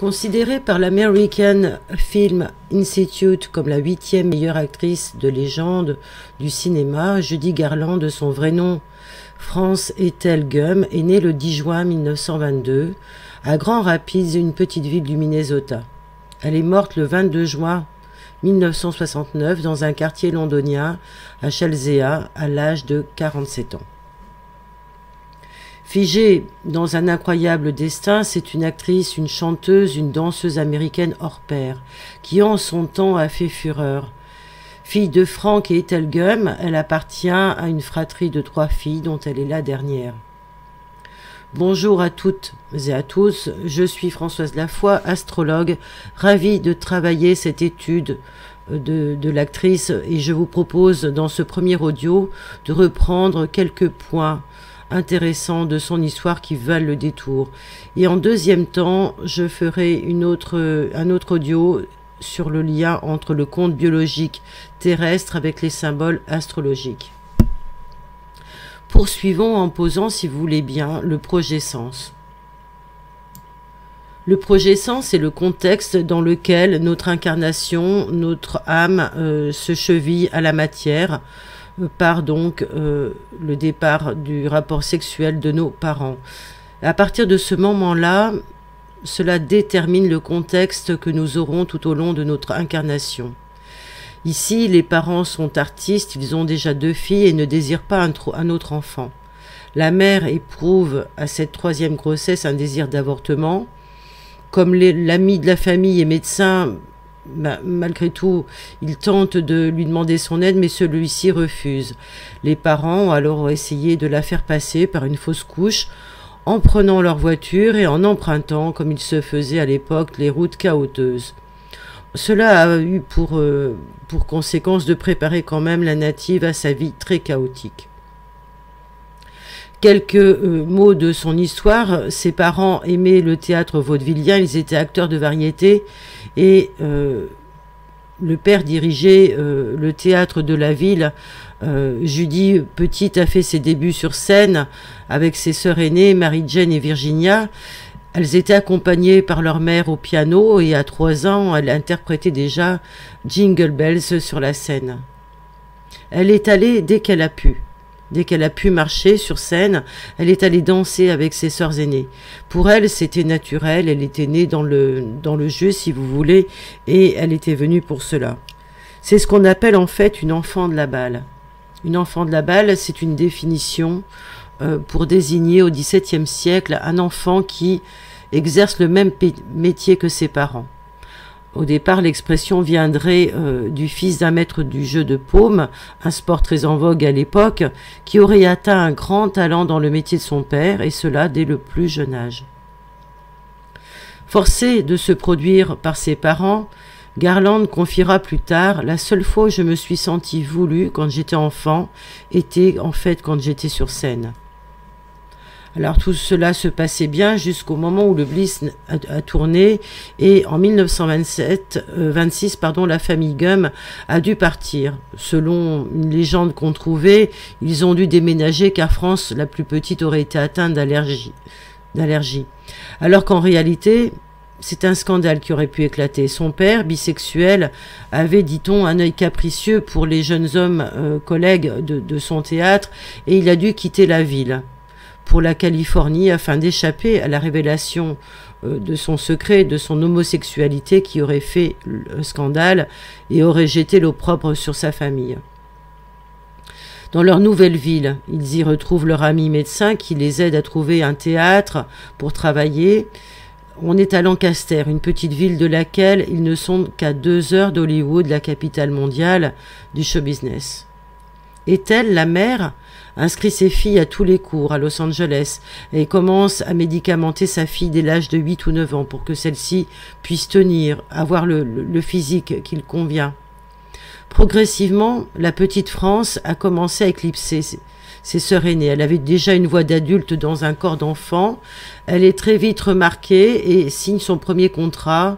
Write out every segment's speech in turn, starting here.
Considérée par l'American Film Institute comme la 8e meilleure actrice de légende du cinéma, Judy Garland, de son vrai nom France Ethel Gum, est née le 10 juin 1922 à Grand Rapids, une petite ville du Minnesota. Elle est morte le 22 juin 1969 dans un quartier londonien à Chelsea à l'âge de 47 ans. Figée dans un incroyable destin, c'est une actrice, une chanteuse, une danseuse américaine hors pair, qui en son temps a fait fureur. Fille de Frank et Ethel Gum, elle appartient à une fratrie de 3 filles dont elle est la dernière. Bonjour à toutes et à tous, je suis Françoise Lafoy, astrologue, ravie de travailler cette étude de l'actrice et je vous propose dans ce premier audio de reprendre quelques points intéressants de son histoire qui valent le détour. Et en deuxième temps, je ferai un autre audio sur le lien entre le compte biologique terrestre avec les symboles astrologiques. Poursuivons en posant, si vous voulez bien, le projet sens. Le projet sens est le contexte dans lequel notre incarnation, notre âme se cheville à la matière, par donc le départ du rapport sexuel de nos parents. À partir de ce moment-là, cela détermine le contexte que nous aurons tout au long de notre incarnation. Ici, les parents sont artistes, ils ont déjà 2 filles et ne désirent pas un autre enfant. La mère éprouve à cette 3e grossesse un désir d'avortement. Comme l'ami de la famille est médecin, malgré tout, il tente de lui demander son aide, mais celui-ci refuse. Les parents ont alors essayé de la faire passer par une fausse couche en prenant leur voiture et en empruntant, comme il se faisait à l'époque, les routes caouteuses. Cela a eu pour conséquence de préparer quand même la native à sa vie très chaotique. Quelques mots de son histoire. Ses parents aimaient le théâtre vaudevillien, ils étaient acteurs de variété et le père dirigeait le théâtre de la ville. Judy, petite, a fait ses débuts sur scène avec ses sœurs aînées, Mary-Jane et Virginia. Elles étaient accompagnées par leur mère au piano et à 3 ans, elle interprétait déjà Jingle Bells sur la scène. Elle est allée dès qu'elle a pu. Dès qu'elle a pu marcher sur scène, elle est allée danser avec ses sœurs aînées. Pour elle, c'était naturel, elle était née dans le jeu, si vous voulez, et elle était venue pour cela. C'est ce qu'on appelle en fait une enfant de la balle. Une enfant de la balle, c'est une définition pour désigner au XVIIe siècle un enfant qui exerce le même métier que ses parents. Au départ, l'expression viendrait du fils d'un maître du jeu de paume, un sport très en vogue à l'époque, qui aurait atteint un grand talent dans le métier de son père, et cela dès le plus jeune âge. Forcée de se produire par ses parents, Garland confiera plus tard « La seule fois où je me suis sentie voulue quand j'étais enfant était en fait quand j'étais sur scène. » Alors tout cela se passait bien jusqu'au moment où le Bliss a tourné et en 1926, la famille Gum a dû partir. Selon une légende qu'on trouvait, ils ont dû déménager car France, la plus petite, aurait été atteinte d'allergie. Alors qu'en réalité, c'est un scandale qui aurait pu éclater. Son père, bisexuel, avait, dit-on, un œil capricieux pour les jeunes hommes collègues de son théâtre et il a dû quitter la ville pour la Californie afin d'échapper à la révélation de son secret, de son homosexualité qui aurait fait le scandale et aurait jeté l'opprobre sur sa famille. Dans leur nouvelle ville, ils y retrouvent leur ami médecin qui les aide à trouver un théâtre pour travailler. On est à Lancaster, une petite ville de laquelle ils ne sont qu'à 2 heures d'Hollywood, la capitale mondiale du show business. Ethel, la mère, inscrit ses filles à tous les cours à Los Angeles et commence à médicamenter sa fille dès l'âge de 8 ou 9 ans pour que celle-ci puisse tenir, avoir le physique qu'il convient. Progressivement, la petite France a commencé à éclipser ses sœurs aînées. Elle avait déjà une voix d'adulte dans un corps d'enfant. Elle est très vite remarquée et signe son premier contrat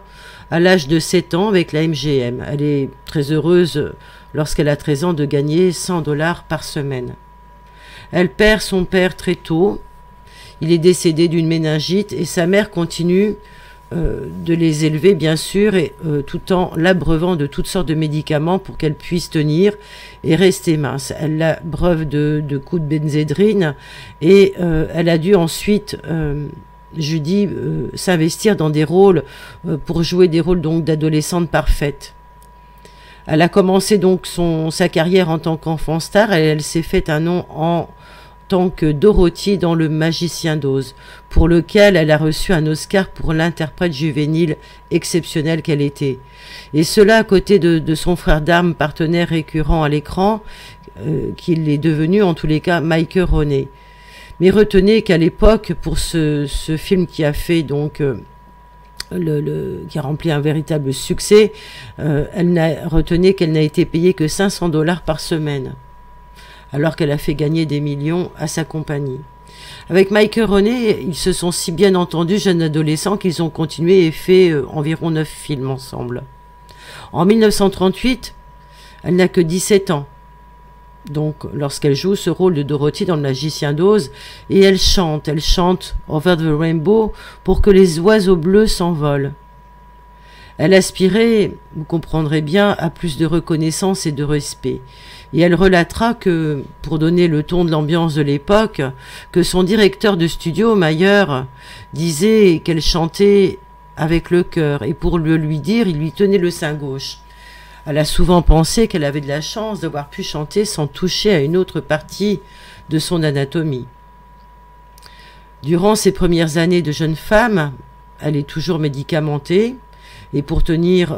à l'âge de 7 ans avec la MGM. Elle est très heureuse lorsqu'elle a 13 ans de gagner $100 par semaine. Elle perd son père très tôt. Il est décédé d'une méningite et sa mère continue de les élever bien sûr, et tout en l'abreuvant de toutes sortes de médicaments pour qu'elle puisse tenir et rester mince. Elle l'abreuve de coups de benzédrine, et elle a dû ensuite, Judy, s'investir dans des rôles pour jouer des rôles donc d'adolescente parfaite. Elle a commencé donc sa carrière en tant qu'enfant star, et elle s'est fait un nom en tant que Dorothy dans Le Magicien d'Oz, pour lequel elle a reçu un Oscar pour l'interprète juvénile exceptionnelle qu'elle était. Et cela à côté de son frère d'armes, partenaire récurrent à l'écran, qu'il est devenu en tous les cas Michael Roney. Mais retenez qu'à l'époque, pour ce film qui a fait donc qui a rempli un véritable succès, retenez qu'elle n'a été payée que 500 $ par semaine, alors qu'elle a fait gagner des millions à sa compagnie. Avec Michael Roney, ils se sont si bien entendus, jeunes adolescents, qu'ils ont continué et fait environ 9 films ensemble. En 1938, elle n'a que 17 ans, donc lorsqu'elle joue ce rôle de Dorothy dans Le Magicien d'Oz, et elle chante Over the Rainbow pour que les oiseaux bleus s'envolent. Elle aspirait, vous comprendrez bien, à plus de reconnaissance et de respect. Et elle relatera que, pour donner le ton de l'ambiance de l'époque, que son directeur de studio, Mayer, disait qu'elle chantait avec le cœur, et pour le lui dire, il lui tenait le sein gauche. Elle a souvent pensé qu'elle avait de la chance d'avoir pu chanter sans toucher à une autre partie de son anatomie. Durant ses premières années de jeune femme, elle est toujours médicamentée, et pour tenir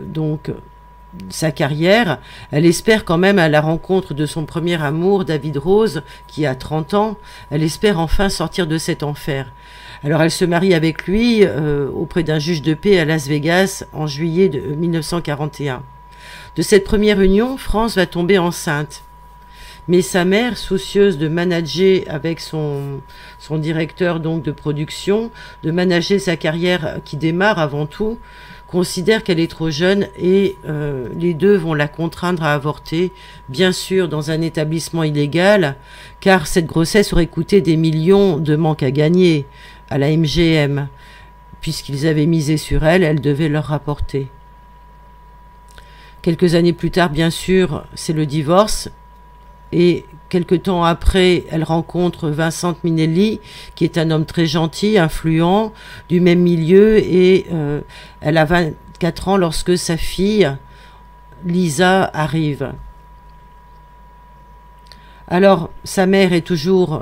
donc sa carrière, elle espère quand même à la rencontre de son premier amour, David Rose, qui a 30 ans, elle espère enfin sortir de cet enfer. Alors elle se marie avec lui auprès d'un juge de paix à Las Vegas en juillet 1941. De cette première union, France va tomber enceinte. Mais sa mère, soucieuse de manager avec son directeur donc de production, de manager sa carrière qui démarre avant tout, considère qu'elle est trop jeune, et les deux vont la contraindre à avorter, bien sûr dans un établissement illégal, car cette grossesse aurait coûté des millions de manque à gagner à la MGM. Puisqu'ils avaient misé sur elle, elle devait leur rapporter. Quelques années plus tard, bien sûr, c'est le divorce. Et quelque temps après, elle rencontre Vincent Minnelli, qui est un homme très gentil, influent, du même milieu, et elle a 24 ans lorsque sa fille, Lisa, arrive. Alors, sa mère est toujours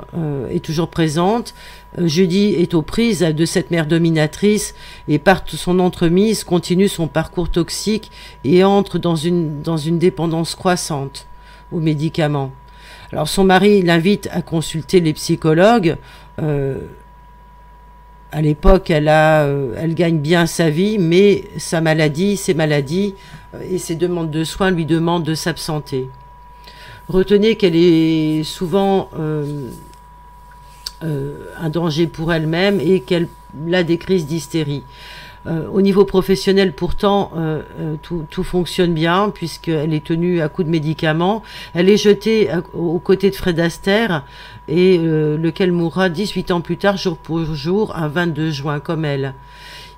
présente. Judy est aux prises de cette mère dominatrice, et par son entremise continue son parcours toxique et entre dans une dépendance croissante aux médicaments. Alors son mari l'invite à consulter les psychologues. À l'époque, elle gagne bien sa vie, mais ses maladies et ses demandes de soins lui demandent de s'absenter. Retenez qu'elle est souvent un danger pour elle-même, et qu'elle a des crises d'hystérie. Au niveau professionnel, pourtant, tout fonctionne bien, puisqu'elle est tenue à coups de médicaments. Elle est jetée aux côtés de Fred Astaire, et lequel mourra 18 ans plus tard, jour pour jour, un 22 juin, comme elle.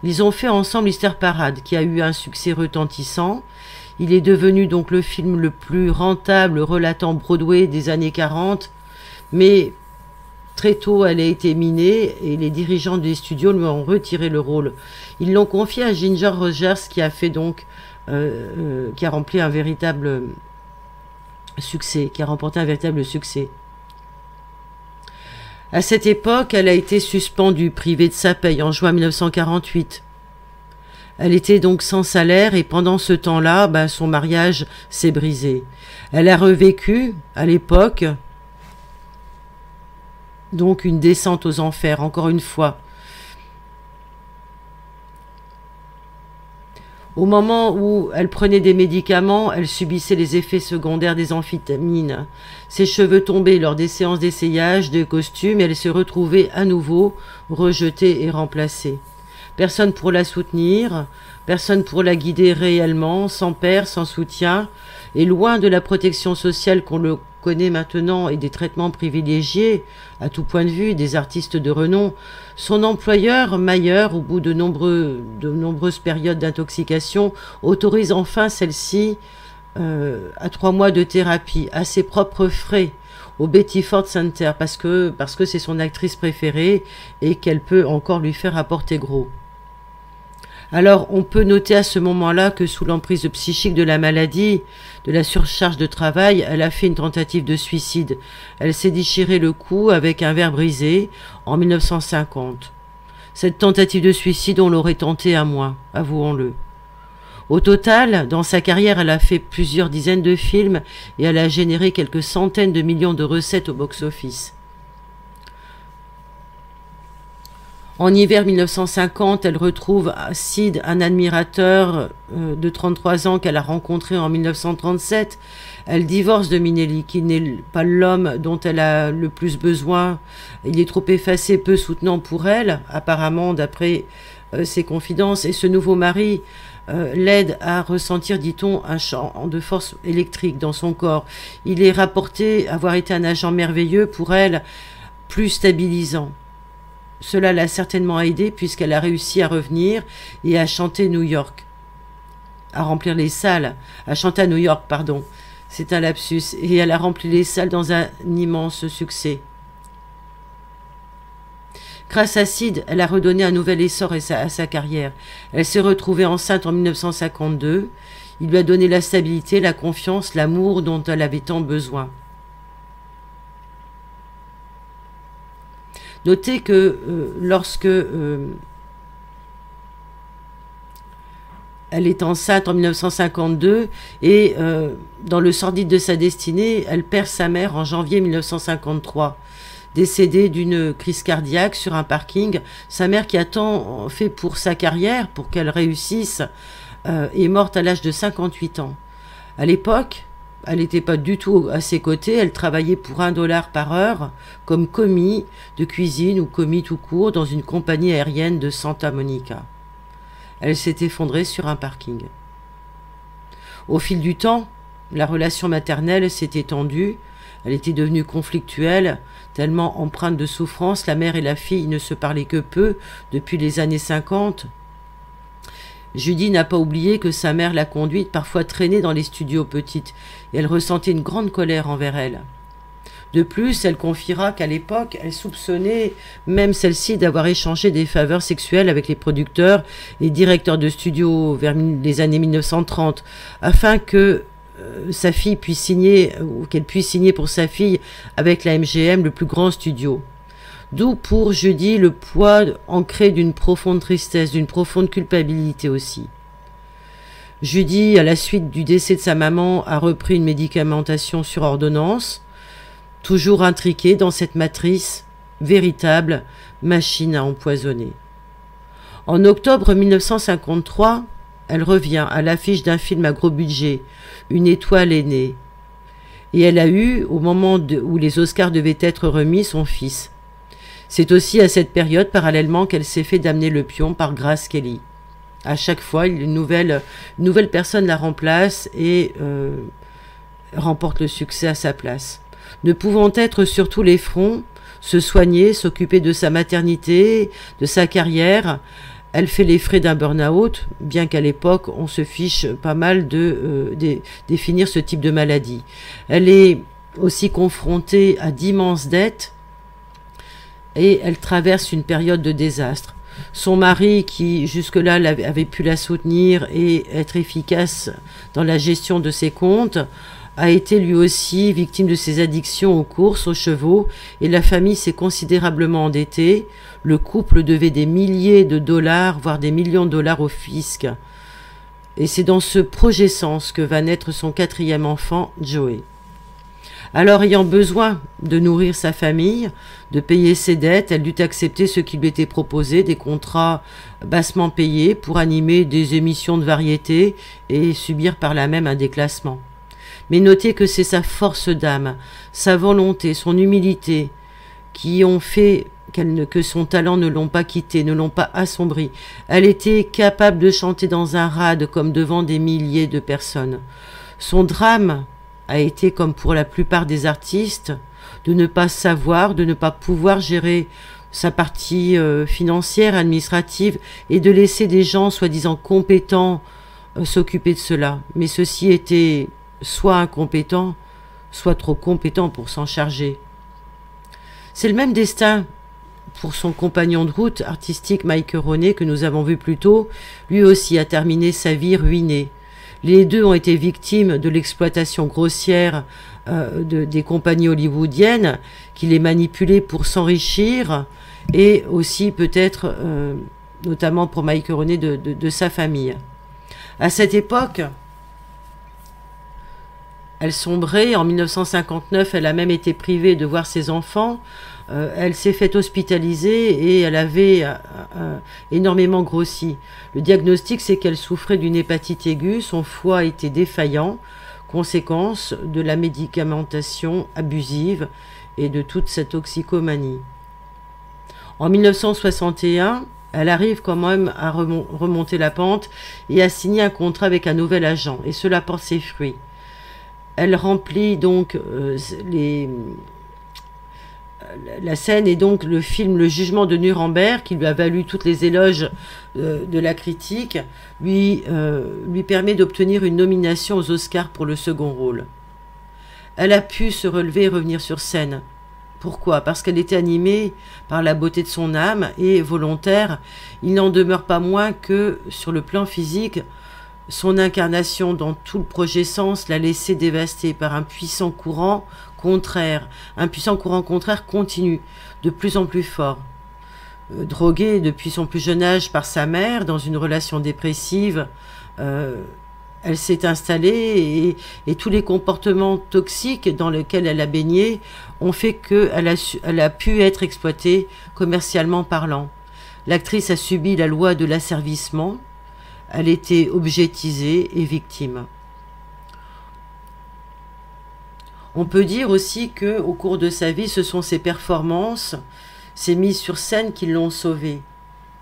Ils ont fait ensemble Easter Parade, qui a eu un succès retentissant. Il est devenu donc le film le plus rentable relatant Broadway des années 40, mais très tôt, elle a été minée, et les dirigeants des studios lui ont retiré le rôle. Ils l'ont confié à Ginger Rogers, qui a fait donc, qui a rempli un véritable succès, qui a remporté un véritable succès. À cette époque, elle a été suspendue, privée de sa paye en juin 1948. Elle était donc sans salaire, et pendant ce temps-là, son mariage s'est brisé. Elle a revécu, à l'époque, donc une descente aux enfers, encore une fois. Au moment où elle prenait des médicaments, elle subissait les effets secondaires des amphétamines. Ses cheveux tombaient lors des séances d'essayage de costumes, et elle se retrouvait à nouveau rejetée et remplacée. Personne pour la soutenir, personne pour la guider réellement, sans père, sans soutien, et loin de la protection sociale qu'on connaît maintenant et des traitements privilégiés, à tout point de vue, des artistes de renom, son employeur, Mayer, au bout de nombreuses périodes d'intoxication, autorise enfin celle-ci à 3 mois de thérapie, à ses propres frais, au Betty Ford Center, parce que c'est son actrice préférée et qu'elle peut encore lui faire apporter gros. Alors, on peut noter à ce moment-là que sous l'emprise psychique de la maladie, de la surcharge de travail, elle a fait une tentative de suicide. Elle s'est déchiré le cou avec un verre brisé en 1950. Cette tentative de suicide, on l'aurait tentée à moi, avouons-le. Au total, dans sa carrière, elle a fait plusieurs dizaines de films et elle a généré quelques centaines de millions de recettes au box-office. En hiver 1950, elle retrouve Sid, un admirateur de 33 ans qu'elle a rencontré en 1937. Elle divorce de Minnelli, qui n'est pas l'homme dont elle a le plus besoin. Il est trop effacé, peu soutenant pour elle, apparemment, d'après ses confidences. Et ce nouveau mari l'aide à ressentir, dit-on, un champ de force électrique dans son corps. Il est rapporté avoir été un agent merveilleux pour elle, plus stabilisant. Cela l'a certainement aidée puisqu'elle a réussi à revenir et à chanter New York, à remplir les salles, à chanter à New York, pardon, c'est un lapsus, et elle a rempli les salles dans un immense succès. Grâce à Sid, elle a redonné un nouvel essor à sa carrière. Elle s'est retrouvée enceinte en 1952. Il lui a donné la stabilité, la confiance, l'amour dont elle avait tant besoin. Notez que lorsque elle est enceinte en 1952 et dans le sordide de sa destinée, elle perd sa mère en janvier 1953. Décédée d'une crise cardiaque sur un parking, sa mère qui a tant fait pour sa carrière, pour qu'elle réussisse, est morte à l'âge de 58 ans. À l'époque, elle n'était pas du tout à ses côtés, elle travaillait pour $1 par heure comme commis de cuisine ou commis tout court dans une compagnie aérienne de Santa Monica. Elle s'est effondrée sur un parking. Au fil du temps, la relation maternelle s'est étendue, elle était devenue conflictuelle, tellement empreinte de souffrance, la mère et la fille ne se parlaient que peu depuis les années 50. Judy n'a pas oublié que sa mère l'a conduite parfois traîner dans les studios petites, et elle ressentait une grande colère envers elle. De plus, elle confiera qu'à l'époque, elle soupçonnait même celle-ci d'avoir échangé des faveurs sexuelles avec les producteurs et directeurs de studios vers les années 1930, afin que sa fille puisse signer, ou qu'elle puisse signer pour sa fille avec la MGM, le plus grand studio. D'où pour Judy le poids ancré d'une profonde tristesse, d'une profonde culpabilité aussi. Judy, à la suite du décès de sa maman, a repris une médicamentation sur ordonnance, toujours intriquée dans cette matrice, véritable machine à empoisonner. En octobre 1953, elle revient à l'affiche d'un film à gros budget, Une étoile est née. Et elle a eu, au moment où les Oscars devaient être remis, son fils. C'est aussi à cette période, parallèlement, qu'elle s'est fait damner le pion par Grace Kelly. À chaque fois, une nouvelle personne la remplace et remporte le succès à sa place. Ne pouvant être sur tous les fronts, se soigner, s'occuper de sa maternité, de sa carrière, elle fait les frais d'un burn-out, bien qu'à l'époque, on se fiche pas mal de définir ce type de maladie. Elle est aussi confrontée à d'immenses dettes et elle traverse une période de désastre. Son mari, qui jusque-là avait pu la soutenir et être efficace dans la gestion de ses comptes, a été lui aussi victime de ses addictions aux courses, aux chevaux, et la famille s'est considérablement endettée. Le couple devait des milliers de dollars, voire des millions de dollars au fisc. Et c'est dans ce projet sens que va naître son 4e enfant, Joey. Alors, ayant besoin de nourrir sa famille, de payer ses dettes, elle dut accepter ce qui lui était proposé, des contrats bassement payés pour animer des émissions de variété et subir par là même un déclassement. Mais notez que c'est sa force d'âme, sa volonté, son humilité qui ont fait que son talent ne l'ont pas quitté, ne l'ont pas assombri. Elle était capable de chanter dans un rade comme devant des milliers de personnes. Son drame a été, comme pour la plupart des artistes, de ne pas savoir, de ne pas pouvoir gérer sa partie financière, administrative, et de laisser des gens soi-disant compétents s'occuper de cela. Mais ceux-ci étaient soit incompétents, soit trop compétents pour s'en charger. C'est le même destin pour son compagnon de route artistique Mike Roney que nous avons vu plus tôt. Lui aussi a terminé sa vie ruinée. Les deux ont été victimes de l'exploitation grossière des compagnies hollywoodiennes qui les manipulaient pour s'enrichir, et aussi peut-être, notamment pour Mike Roney, de sa famille. À cette époque, elle sombrait. En 1959, elle a même été privée de voir ses enfants. Elle s'est faite hospitaliser et elle avait énormément grossi. Le diagnostic, c'est qu'elle souffrait d'une hépatite aiguë, son foie était défaillant, conséquence de la médicamentation abusive et de toute cette toxicomanie. En 1961, elle arrive quand même à remonter la pente et à signer un contrat avec un nouvel agent, et cela porte ses fruits. Elle remplit donc la scène, et donc le film Le Jugement de Nuremberg, qui lui a valu toutes les éloges de la critique, lui permet d'obtenir une nomination aux Oscars pour le second rôle. Elle a pu se relever et revenir sur scène. Pourquoi? Parce qu'elle était animée par la beauté de son âme et volontaire. Il n'en demeure pas moins que, sur le plan physique, son incarnation dans tout le projet Sens l'a laissé dévastée par un puissant courant contraire continu, de plus en plus fort. Droguée depuis son plus jeune âge par sa mère, dans une relation dépressive, elle s'est installée, et tous les comportements toxiques dans lesquels elle a baigné ont fait qu'elle a pu être exploitée commercialement parlant. L'actrice a subi la loi de l'asservissement. Elle était objetisée et victime. On peut dire aussi que, au cours de sa vie, ce sont ses performances, ses mises sur scène qui l'ont sauvée.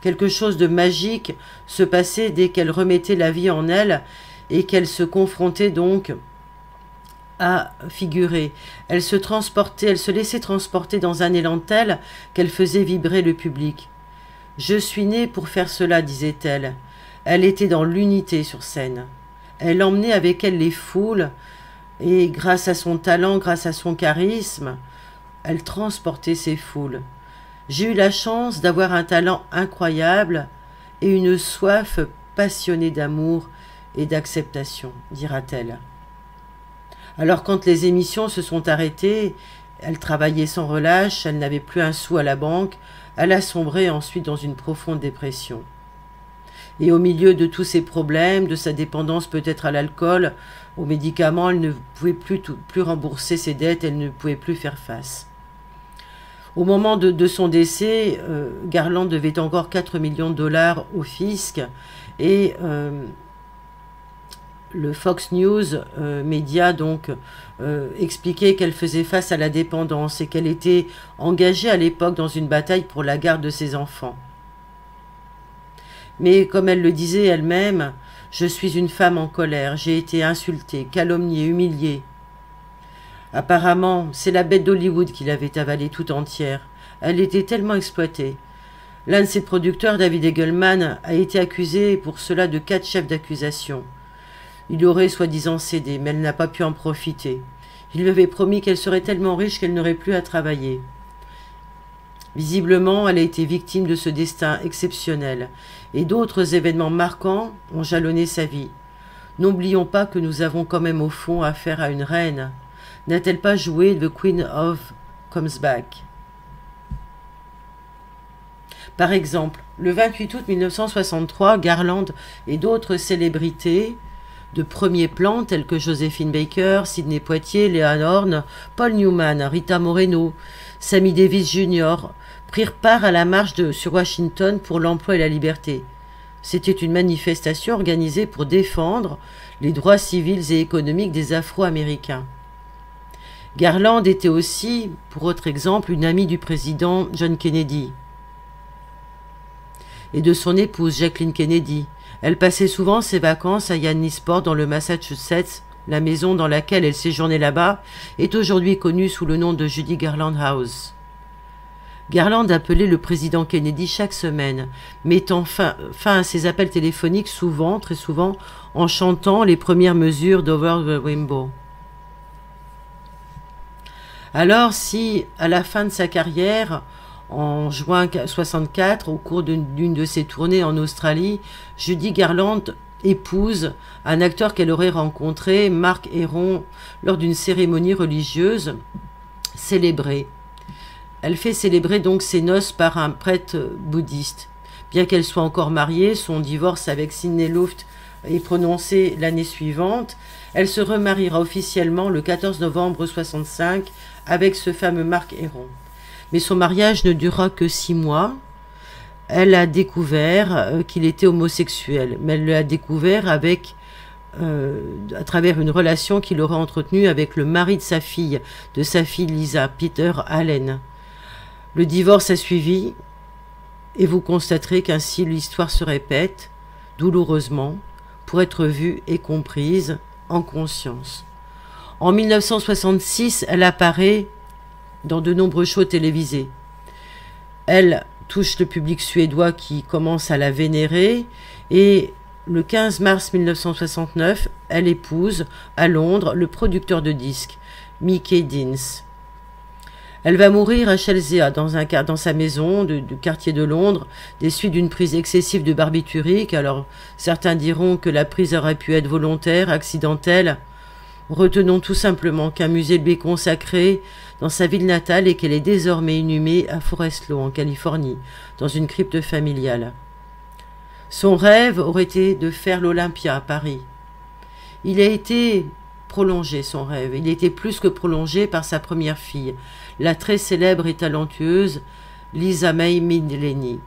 Quelque chose de magique se passait dès qu'elle remettait la vie en elle et qu'elle se confrontait donc à figurer. Elle se laissait transporter dans un élan tel qu'elle faisait vibrer le public. « Je suis née pour faire cela », disait-elle. Elle était dans l'unité sur scène. Elle emmenait avec elle les foules, et grâce à son talent, grâce à son charisme, elle transportait ces foules. J'ai eu la chance d'avoir un talent incroyable et une soif passionnée d'amour et d'acceptation, dira-t-elle. Alors quand les émissions se sont arrêtées, elle travaillait sans relâche, elle n'avait plus un sou à la banque, elle a sombré ensuite dans une profonde dépression. Et au milieu de tous ces problèmes, de sa dépendance peut-être à l'alcool, aux médicaments, elle ne pouvait plus rembourser ses dettes, elle ne pouvait plus faire face. Au moment de son décès, Garland devait encore 4 millions de dollars au fisc, et le Fox News média donc expliquait qu'elle faisait face à la dépendance et qu'elle était engagée à l'époque dans une bataille pour la garde de ses enfants. Mais comme elle le disait elle-même, « Je suis une femme en colère, j'ai été insultée, calomniée, humiliée. » Apparemment, c'est la bête d'Hollywood qui l'avait avalée tout entière. Elle était tellement exploitée. L'un de ses producteurs, David Eagleman, a été accusé pour cela de 4 chefs d'accusation. Il aurait soi-disant cédé, mais elle n'a pas pu en profiter. Il lui avait promis qu'elle serait tellement riche qu'elle n'aurait plus à travailler. Visiblement, elle a été victime de ce destin exceptionnel, et d'autres événements marquants ont jalonné sa vie. N'oublions pas que nous avons quand même au fond affaire à une reine. N'a-t-elle pas joué The Queen of Comes Back? Par exemple, le 28 août 1963, Garland et d'autres célébrités de premier plan, tels que Joséphine Baker, Sidney Poitier, Léa Horne, Paul Newman, Rita Moreno, Sammy Davis Jr., prirent part à la marche sur Washington pour l'emploi et la liberté. C'était une manifestation organisée pour défendre les droits civils et économiques des Afro-Américains. Garland était aussi, pour autre exemple, une amie du président John Kennedy et de son épouse Jacqueline Kennedy. Elle passait souvent ses vacances à Yannisport dans le Massachusetts, La maison dans laquelle elle séjournait là-bas est aujourd'hui connue sous le nom de Judy Garland House. Garland appelait le président Kennedy chaque semaine, mettant fin à ses appels téléphoniques très souvent, en chantant les premières mesures d'Over the Rainbow. Alors, si, à la fin de sa carrière, en juin 1964, au cours d'une de ses tournées en Australie, Judy Garland épouse un acteur qu'elle aurait rencontré, Mark Heron, lors d'une cérémonie religieuse célébrée. Elle fait célébrer donc ses noces par un prêtre bouddhiste. Bien qu'elle soit encore mariée, son divorce avec Sidney Luft est prononcé l'année suivante. Elle se remariera officiellement le 14 novembre 1965 avec ce fameux Mark Heron. Mais son mariage ne durera que 6 mois. Elle a découvert qu'il était homosexuel, mais elle l'a découvert à travers une relation qu'il aurait entretenue avec le mari de sa fille Lisa, Peter Allen. Le divorce a suivi, et vous constaterez qu'ainsi l'histoire se répète, douloureusement, pour être vue et comprise en conscience. En 1966, elle apparaît dans de nombreux shows télévisés. Elle touche le public suédois qui commence à la vénérer, et le 15 mars 1969, elle épouse à Londres le producteur de disques, Mickey Deans. Elle va mourir à Chelsea, dans sa maison du quartier de Londres, des suites d'une prise excessive de barbiturique. Alors, certains diront que la prise aurait pu être volontaire, accidentelle. Retenons tout simplement qu'un musée lui est consacré dans sa ville natale et qu'elle est désormais inhumée à Forest Lawn, en Californie, dans une crypte familiale. Son rêve aurait été de faire l'Olympia à Paris. Il a été prolongé, son rêve. Il était plus que prolongé par sa première fille, la très célèbre et talentueuse Lisa May Millennium.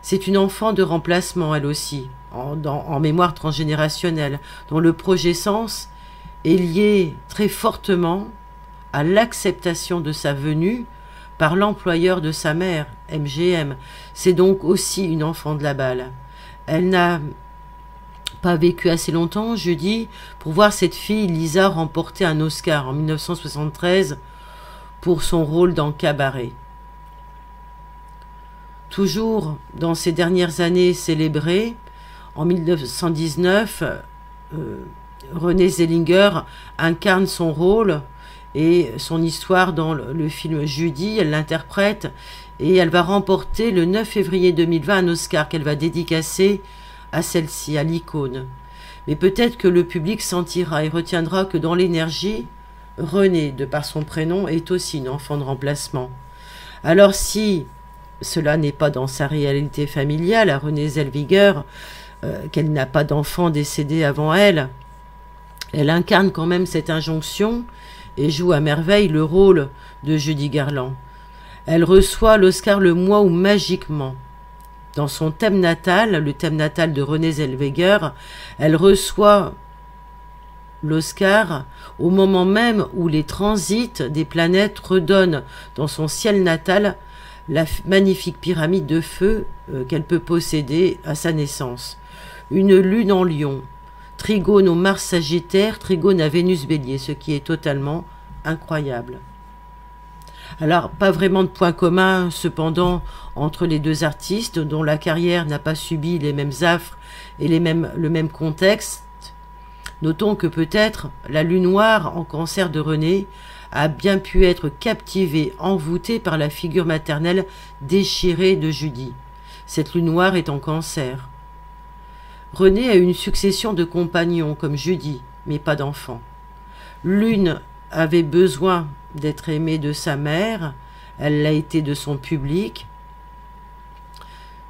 C'est une enfant de remplacement, elle aussi, en mémoire transgénérationnelle, dont le projet sens est lié très fortement à l'acceptation de sa venue par l'employeur de sa mère, MGM. C'est donc aussi une enfant de la balle. Elle n'a pas vécu assez longtemps, je dis, pour voir cette fille, Lisa, remporter un Oscar en 1973 pour son rôle dans Cabaret. Toujours dans ses dernières années célébrées, en 1919, Renée Zellweger incarne son rôle et son histoire dans le film Judy. Elle l'interprète et elle va remporter le 9 février 2020 un Oscar qu'elle va dédicacer à celle-ci, à l'icône. Mais peut-être que le public sentira et retiendra que dans l'énergie, Renée, de par son prénom, est aussi une enfant de remplacement. Alors si cela n'est pas dans sa réalité familiale, à Renée Zellweger, qu'elle n'a pas d'enfant décédé avant elle, elle incarne quand même cette injonction et joue à merveille le rôle de Judy Garland. Elle reçoit l'Oscar le mois où, magiquement, dans son thème natal, le thème natal de Renée Zellweger, elle reçoit l'Oscar au moment même où les transits des planètes redonnent dans son ciel natal la magnifique pyramide de feu qu'elle peut posséder à sa naissance. Une lune en lion, trigone au Mars Sagittaire, trigone à Vénus Bélier, ce qui est totalement incroyable. Alors, pas vraiment de point commun, cependant, entre les deux artistes, dont la carrière n'a pas subi les mêmes affres et le même contexte. Notons que peut-être la lune noire en cancer de Renée a bien pu être captivée, envoûtée par la figure maternelle déchirée de Judy. Cette lune noire est en cancer. Renée a eu une succession de compagnons comme Judy, mais pas d'enfants. L'une avait besoin d'être aimée de sa mère, elle l'a été de son public,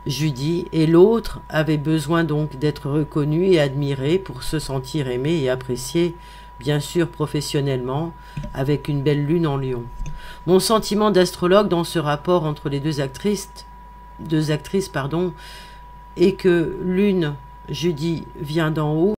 Judy, et l'autre avait besoin donc d'être reconnue et admirée pour se sentir aimée et appréciée, bien sûr professionnellement, avec une belle lune en lion. Mon sentiment d'astrologue dans ce rapport entre les deux actrices, est que l'une, Judy, vient d'en haut,